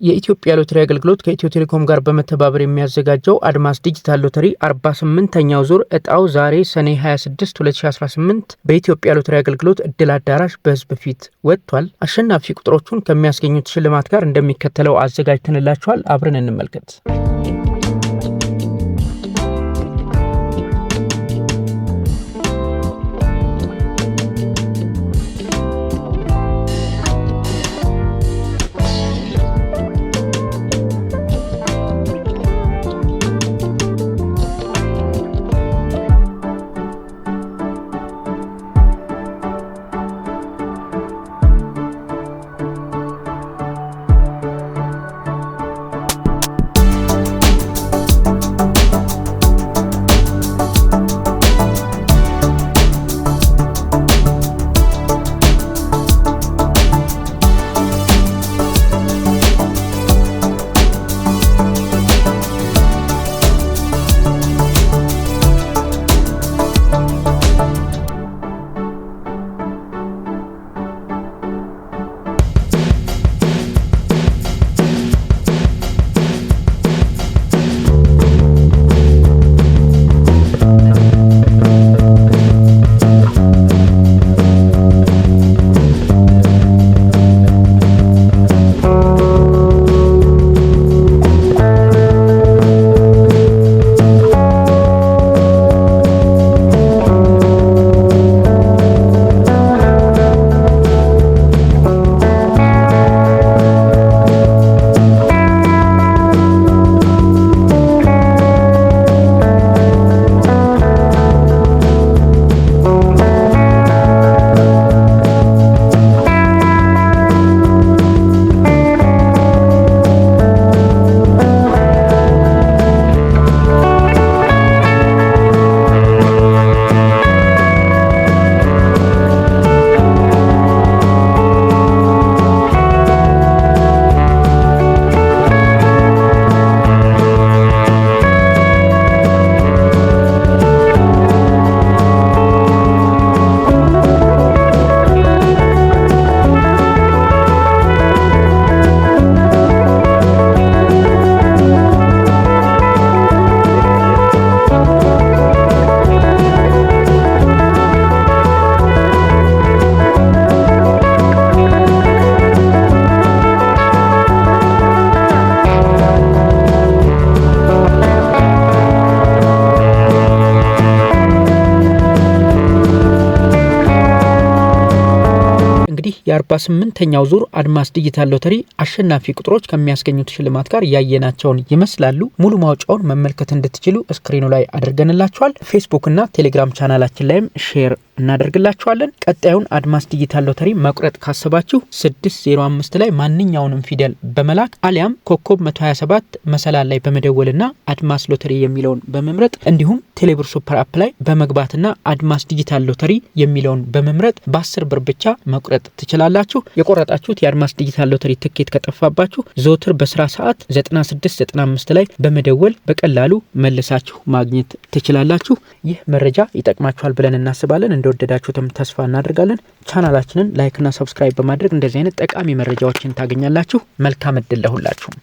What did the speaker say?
የኢትዮጵያ ሎተሪ አገልግሎት ከኢትዮ ቴሌኮም ጋር በመተባበር የሚያዘጋጀው አድማስ ዲጂታል ሎተሪ 48ኛው ዙር እጣው ዛሬ ሰኔ 26 2018 በኢትዮጵያ ሎተሪ አገልግሎት እድል አዳራሽ በህዝብ ፊት ወጥቷል። አሸናፊ ቁጥሮቹን ከሚያስገኙት ሽልማት ጋር እንደሚከተለው አዘጋጅተንላችኋል። አብረን እንመልከት። እንግዲህ የ48ኛው ዙር አድማስ ዲጂታል ሎተሪ አሸናፊ ቁጥሮች ከሚያስገኙት ሽልማት ጋር ያየናቸውን ይመስላሉ። ሙሉ ማውጫውን መመልከት እንድትችሉ ስክሪኑ ላይ አድርገንላችኋል። ፌስቡክ እና ቴሌግራም ቻናላችን ላይም ሼር እናደርግላችኋለን። ቀጣዩን አድማስ ዲጂታል ሎተሪ መቁረጥ ካሰባችሁ 605 ላይ ማንኛውንም ፊደል በመላክ አሊያም ኮከብ 127 መሰላል ላይ በመደወልና አድማስ ሎተሪ የሚለውን በመምረጥ እንዲሁም ቴሌብር ሱፐር አፕ ላይ በመግባትና አድማስ ዲጂታል ሎተሪ የሚለውን በመምረጥ በ10 ብር ብቻ መቁረጥ ትችላላችሁ። የቆረጣችሁት የአድማስ ዲጂታል ሎተሪ ትኬት ከጠፋባችሁ ዘወትር በስራ ሰዓት 9695 ላይ በመደወል በቀላሉ መልሳችሁ ማግኘት ትችላላችሁ። ይህ መረጃ ይጠቅማችኋል ብለን እናስባለን። እንደወደዳችሁትም ተስፋ እናደርጋለን። ቻናላችንን ላይክ እና ሰብስክራይብ በማድረግ እንደዚህ አይነት ጠቃሚ መረጃዎችን ታገኛላችሁ። መልካም እድል ለሁላችሁም።